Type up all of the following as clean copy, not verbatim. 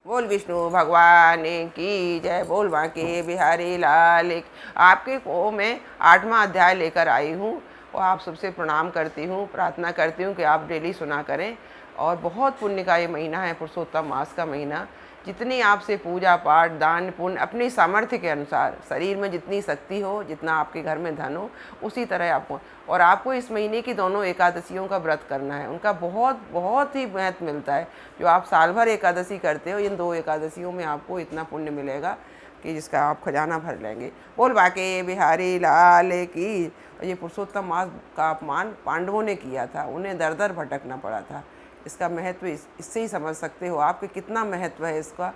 बोल विष्णु भगवान की जय। बोल बांके बिहारी लाल की। आपके को मैं 8वां अध्याय लेकर आई हूँ और आप सबसे प्रणाम करती हूँ, प्रार्थना करती हूँ कि आप डेली सुना करें। और बहुत पुण्य का ये महीना है, पुरुषोत्तम मास का महीना। जितनी आपसे पूजा पाठ दान पुण्य अपनी सामर्थ्य के अनुसार, शरीर में जितनी शक्ति हो, जितना आपके घर में धन हो, उसी तरह आपको। और आपको इस महीने की दोनों एकादशियों का व्रत करना है, उनका बहुत बहुत ही महत्व मिलता है। जो आप साल भर एकादशी करते हो, इन 2 एकादशियों में आपको इतना पुण्य मिलेगा कि जिसका आप खजाना भर लेंगे। बोल बाके बिहारी लाल की। ये पुरुषोत्तम मास का अपमान पांडवों ने किया था, उन्हें दर दर भटकना पड़ा था। इसका महत्व इससे ही समझ सकते हो आप कि कितना महत्व है इसका,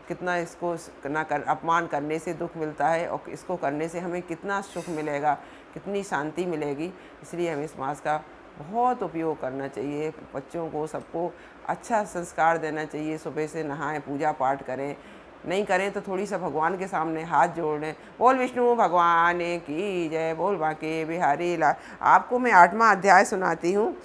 कितना इसको ना कर अपमान करने से दुख मिलता है और इसको करने से हमें कितना सुख मिलेगा, कितनी शांति मिलेगी। इसलिए हमें इस मास का बहुत उपयोग करना चाहिए। बच्चों को सबको अच्छा संस्कार देना चाहिए। सुबह से नहाएं, पूजा पाठ करें, नहीं करें तो थोड़ी सा भगवान के सामने हाथ जोड़ लें। बोल विष्णु भगवान की जय। बोल बांके बिहारी लाल। आपको मैं 8वां अध्याय सुनाती हूँ।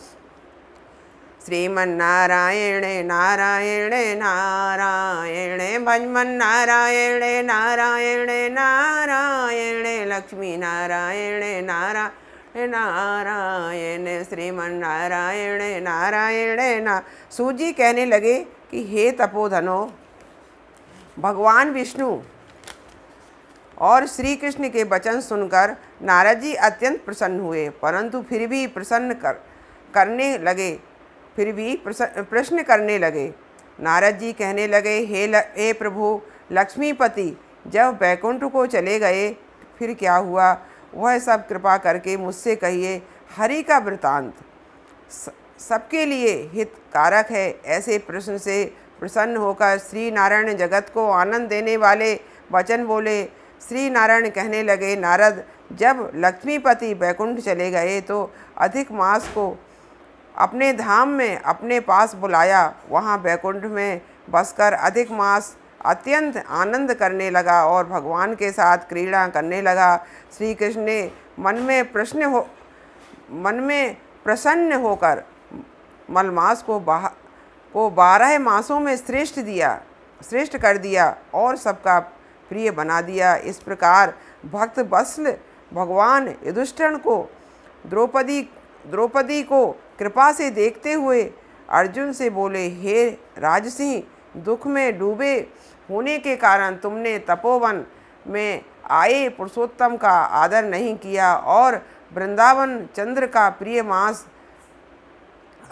श्रीमन्नारायण नारायण नारायण भजमन नारायण नारायण नारायण लक्ष्मी नारायण नारायण नारायण श्रीमन्नारायण नारायण ना। सूजी कहने लगे कि हे तपोधनो, भगवान विष्णु और श्री कृष्ण के वचन सुनकर नारद जी अत्यंत प्रसन्न हुए, परंतु फिर भी प्रश्न करने लगे। नारद जी कहने लगे, हे प्रभु लक्ष्मीपति, जब बैकुंठ को चले गए फिर क्या हुआ, वह सब कृपा करके मुझसे कहिए। हरि का वृतांत सबके लिए हितकारक है। ऐसे प्रश्न से प्रसन्न होकर श्री नारायण जगत को आनंद देने वाले वचन बोले। श्री नारायण कहने लगे, नारद, जब लक्ष्मीपति बैकुंठ चले गए तो अधिक मास को अपने धाम में अपने पास बुलाया। वहाँ बैकुंठ में बसकर अधिक मास अत्यंत आनंद करने लगा और भगवान के साथ क्रीड़ा करने लगा। श्री कृष्ण ने मन में प्रसन्न होकर मलमास को 12 मासों में श्रेष्ठ कर दिया और सबका प्रिय बना दिया। इस प्रकार भक्त वत्सल भगवान युधिष्ठिर को द्रौपदी को कृपा से देखते हुए अर्जुन से बोले, हे राजसिंह, दुख में डूबे होने के कारण तुमने तपोवन में आए पुरुषोत्तम का आदर नहीं किया और वृंदावन चंद्र का प्रिय मास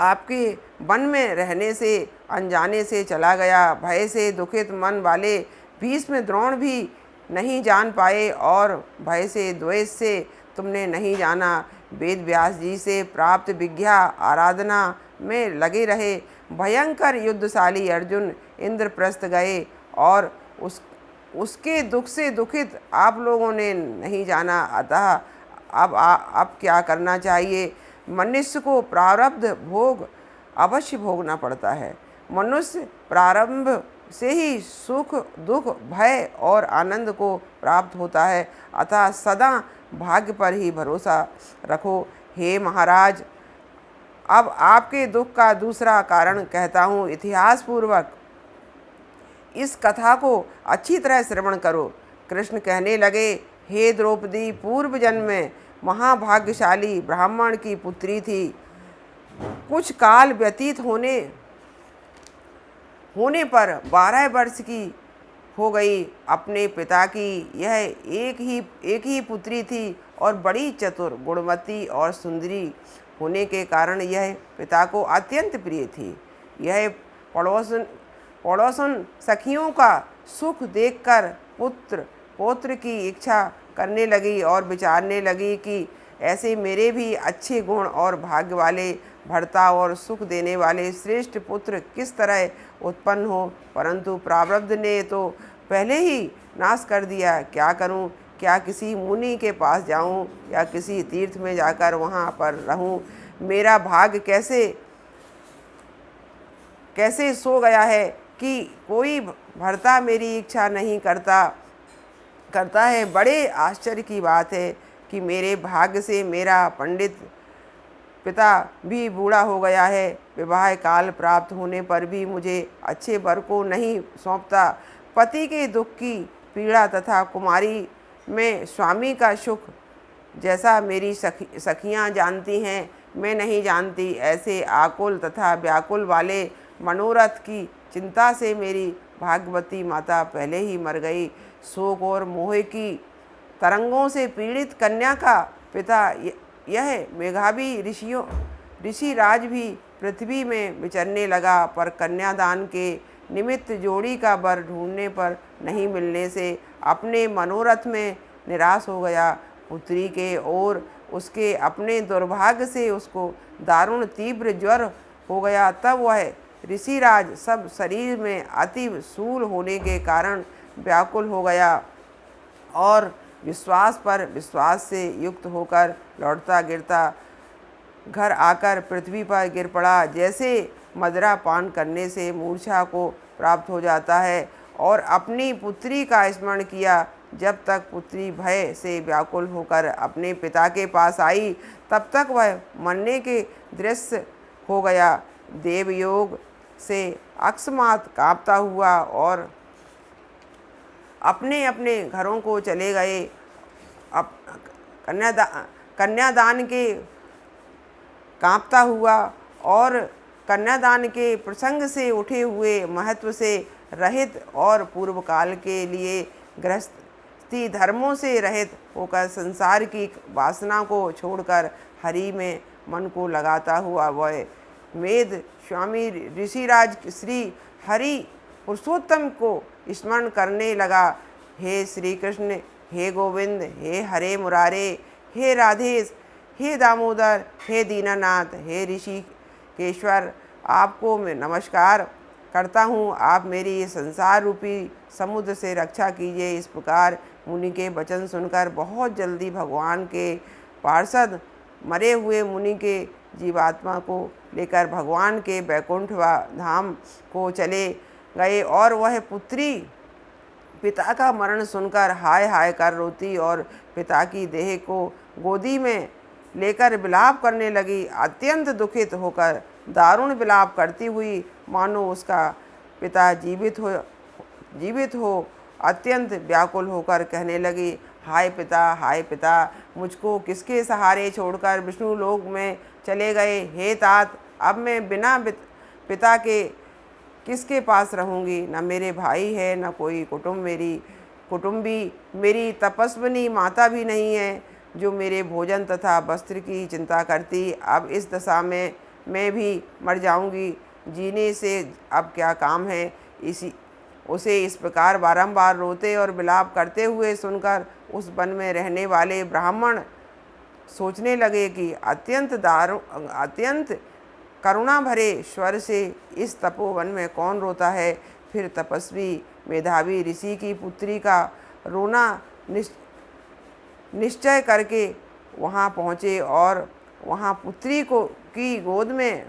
आपके वन में रहने से अनजाने से चला गया। भय से दुखित मन वाले भीष्म द्रोण भी नहीं जान पाए और भय से द्वेष से तुमने नहीं जाना। वेद व्यास जी से प्राप्त विद्या आराधना में लगे रहे। भयंकर युद्धशाली अर्जुन इंद्रप्रस्थ गए और उसके दुख से दुखित आप लोगों ने नहीं जाना। अतः अब क्या करना चाहिए? मनुष्य को प्रारब्ध भोग अवश्य भोगना पड़ता है। मनुष्य प्रारंभ से ही सुख दुख भय और आनंद को प्राप्त होता है। अतः सदा भाग्य पर ही भरोसा रखो। हे महाराज, अब आपके दुख का दूसरा कारण कहता हूँ। इतिहास पूर्वक इस कथा को अच्छी तरह श्रवण करो। कृष्ण कहने लगे, हे द्रौपदी, पूर्व जन्म में महाभाग्यशाली ब्राह्मण की पुत्री थी। कुछ काल व्यतीत होने पर 12 वर्ष की हो गई। अपने पिता की यह एक ही पुत्री थी और बड़ी चतुर, गुणवती और सुंदरी होने के कारण यह पिता को अत्यंत प्रिय थी। यह पड़ोसन सखियों का सुख देखकर पौत्र की इच्छा करने लगी और विचारने लगी कि ऐसे मेरे भी अच्छे गुण और भाग्य वाले भर्ता और सुख देने वाले श्रेष्ठ पुत्र किस तरह उत्पन्न हो, परंतु प्रारब्ध ने तो पहले ही नाश कर दिया। क्या करूं? क्या किसी मुनि के पास जाऊं या किसी तीर्थ में जाकर वहां पर रहूं? मेरा भाग्य कैसे सो गया है कि कोई भर्ता मेरी इच्छा नहीं करता है। बड़े आश्चर्य की बात है कि मेरे भाग्य से मेरा पंडित पिता भी बूढ़ा हो गया है। विवाह काल प्राप्त होने पर भी मुझे अच्छे वर को नहीं सौंपता। पति के दुख की पीड़ा तथा कुमारी में स्वामी का सुख जैसा मेरी सखियां जानती हैं, मैं नहीं जानती। ऐसे आकुल तथा व्याकुल वाले मनोरथ की चिंता से मेरी भाग्यवती माता पहले ही मर गई। शोक और मोह की तरंगों से पीड़ित कन्या का पिता यह मेघावी ऋषिराज भी पृथ्वी में विचरने लगा, पर कन्यादान के निमित्त जोड़ी का वर ढूंढने पर नहीं मिलने से अपने मनोरथ में निराश हो गया। पुत्री के और उसके अपने दुर्भाग्य से उसको दारुण तीव्र ज्वर हो गया। तब वह ऋषिराज सब शरीर में अति शूल होने के कारण व्याकुल हो गया और विश्वास पर विश्वास से युक्त होकर लौटता गिरता घर आकर पृथ्वी पर गिर पड़ा। जैसे मदिरा पान करने से मूर्छा को प्राप्त हो जाता है, और अपनी पुत्री का स्मरण किया। जब तक पुत्री भय से व्याकुल होकर अपने पिता के पास आई, तब तक वह मरने के दृश्य हो गया। देवयोग से अकस्मात कांपता हुआ और अपने अपने घरों को चले गए। अब कन्यादान के कांपता हुआ और कन्यादान के प्रसंग से उठे हुए महत्व से रहित और पूर्व काल के लिए गृहस्थी धर्मों से रहित होकर संसार की वासना को छोड़कर हरि में मन को लगाता हुआ वह मेध स्वामी ऋषिराज श्री हरि पुरुषोत्तम को स्मरण करने लगा। हे श्री कृष्ण, हे गोविंद, हे हरे मुरारे, हे राधेश, हे दामोदर, हे दीनानाथ, हे ऋषिकेश्वर, आपको मैं नमस्कार करता हूँ। आप मेरी ये संसार रूपी समुद्र से रक्षा कीजिए। इस प्रकार मुनि के वचन सुनकर बहुत जल्दी भगवान के पार्षद मरे हुए मुनि के जीवात्मा को लेकर भगवान के वैकुंठ धाम को चले गए, और वह पुत्री पिता का मरण सुनकर हाय हाय कर रोती और पिता की देह को गोदी में लेकर विलाप करने लगी। अत्यंत दुखित होकर दारुण विलाप करती हुई मानो उसका पिता जीवित हो अत्यंत व्याकुल होकर कहने लगी, हाय पिता, मुझको किसके सहारे छोड़कर विष्णु लोक में चले गए। हे तात, अब मैं बिना पिता के किसके पास रहूँगी। न मेरे भाई है, न कोई कुटुंबी, मेरी तपस्विनी माता भी नहीं है जो मेरे भोजन तथा वस्त्र की चिंता करती। अब इस दशा में मैं भी मर जाऊंगी, जीने से अब क्या काम है। उसे इस प्रकार बारंबार रोते और विलाप करते हुए सुनकर उस वन में रहने वाले ब्राह्मण सोचने लगे कि अत्यंत करुणा भरे स्वर से इस तपोवन में कौन रोता है। फिर तपस्वी मेधावी ऋषि की पुत्री का रोना निश्चय करके वहाँ पहुँचे, और वहाँ पुत्री की गोद में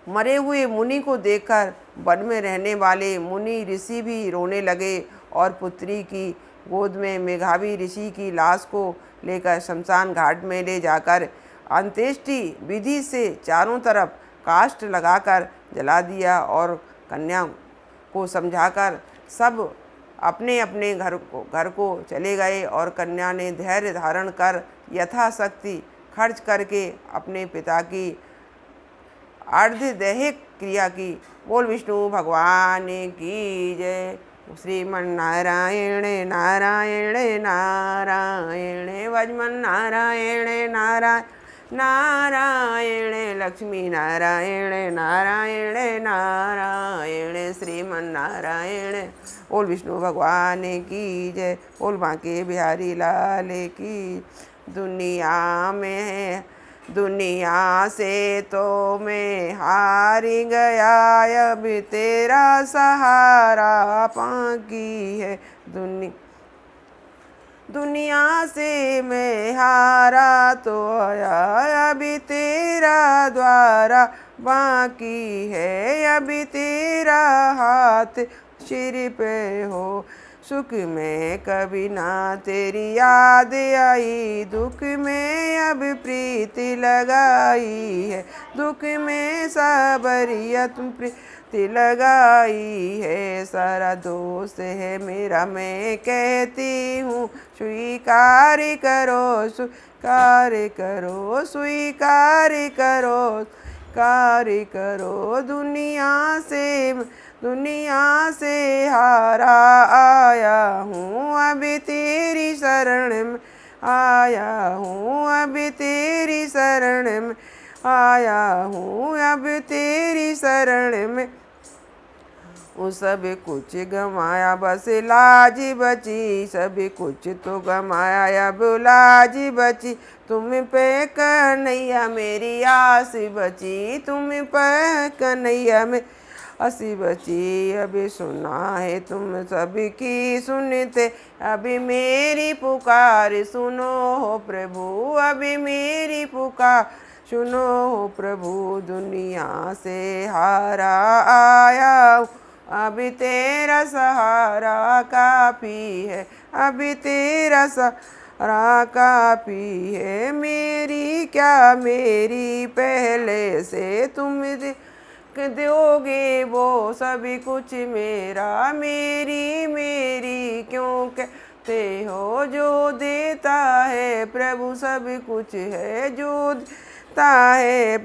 मरे हुए मुनि को देखकर वन में रहने वाले मुनि ऋषि भी रोने लगे, और पुत्री की गोद में मेघावी ऋषि की लाश को लेकर शमशान घाट में ले जाकर अंत्येष्टि विधि से चारों तरफ काष्ठ लगाकर जला दिया, और कन्या को समझाकर सब अपने अपने घर को चले गए। और कन्या ने धैर्य धारण कर यथाशक्ति खर्च करके अपने पिता की अर्धदैहिक क्रिया की। बोल विष्णु भगवान की जय। श्रीमन्नारायण नारायण नारायण वजमन नारायण नारायण नारायण लक्ष्मी नारायण नारायण नारायण श्रीमन्नारायण। बोल विष्णु भगवान की जय। बोल बांके बिहारी लाल की। दुनिया से तो मैं हारी गया, अब तेरा सहारा बाकी है। दुनिया से मैं हारा तो आया, अभी तेरा द्वारा बाकी है। अभी तेरा हाथ सिर पे हो, सुख में कभी ना तेरी याद आई, दुख में अब प्रीति लगाई है, दुख में साबरियत प्रीति लगाई है। सारा दोष है मेरा मैं कहती हूँ, स्वीकार करो स्वीकार करो स्वीकार करो कार्य करो। दुनिया से हारा आया हूँ, अभी तेरी शरण में आया हूँ, अभी तेरी शरण में आया हूँ, अब तेरी शरण में। वो सब कुछ गमाया बस लाज बची, सब कुछ तो गमाया अब लाज बची। तुम पे कन्हैया मेरी आस बची, तुम पे कन्हैया में हंसी बची। अभी सुना है तुम सबकी सुनते, अभी मेरी पुकार सुनो हो प्रभु, अभी मेरी पुकार सुनो हो प्रभु। दुनिया से हारा आया, अभी तेरा सहारा काफी है, अभी तेरा सहारा काफी है। मेरी क्या मेरी पहले से तुम दोगे वो सभी कुछ मेरा, मेरी क्यों कहते हो। जो देता है प्रभु सब कुछ है, जो देता है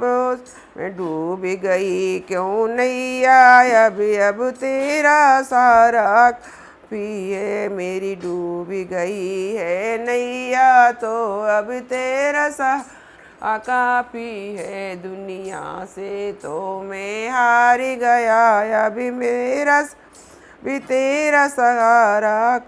मैं डूब गई क्यों नैया, अब तेरा सारा काफी है। मेरी डूब गई है नैया तो अब तेरा सहारा काफी है। दुनिया से तो मैं हार गया, अभी भी तेरा सहारा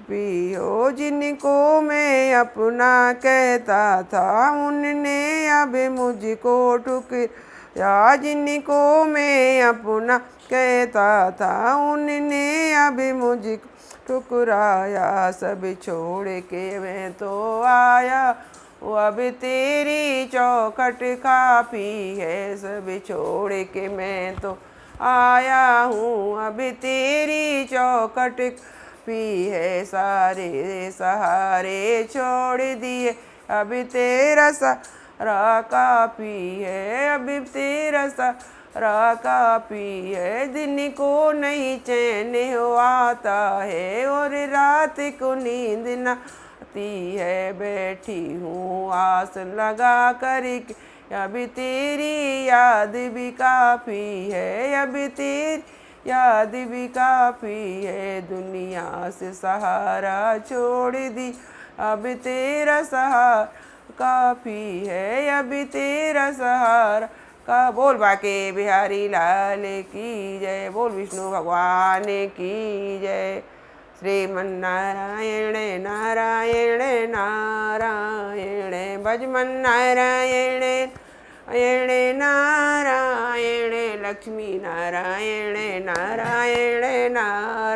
भी हो। जिनको मैं अपना कहता था उनने अब मुझको ठुकराया, जिनको मैं अपना कहता था उनने अब मुझको ठुकराया। सब छोड़ के मैं तो आया, वो अब तेरी चौखट काफी है। सब छोड़ के मैं तो आया हूँ, अब तेरी चौखट काफी है। सारे सहारे छोड़ दिए, अब तेरा सहारा काफी है, अब तेरा सहारा काफी है। दिन को नहीं चैन हो आता है और रात को नींद न आती है। बैठी हूँ आस लगा कर, अभी तेरी याद भी काफ़ी है, अभी तेरी याद भी काफ़ी है। दुनिया से सहारा छोड़ दी, अब तेरा सहारा काफ़ी है, अभी तेरा सहारा का। बोल बाके बिहारी लाल की जय, बोल विष्णु भगवान की जय। श्रीमन्नारायण नारायण नारायण, भजमन नारायण नारायण नारायण, लक्ष्मी नारायण नारायण नारायण।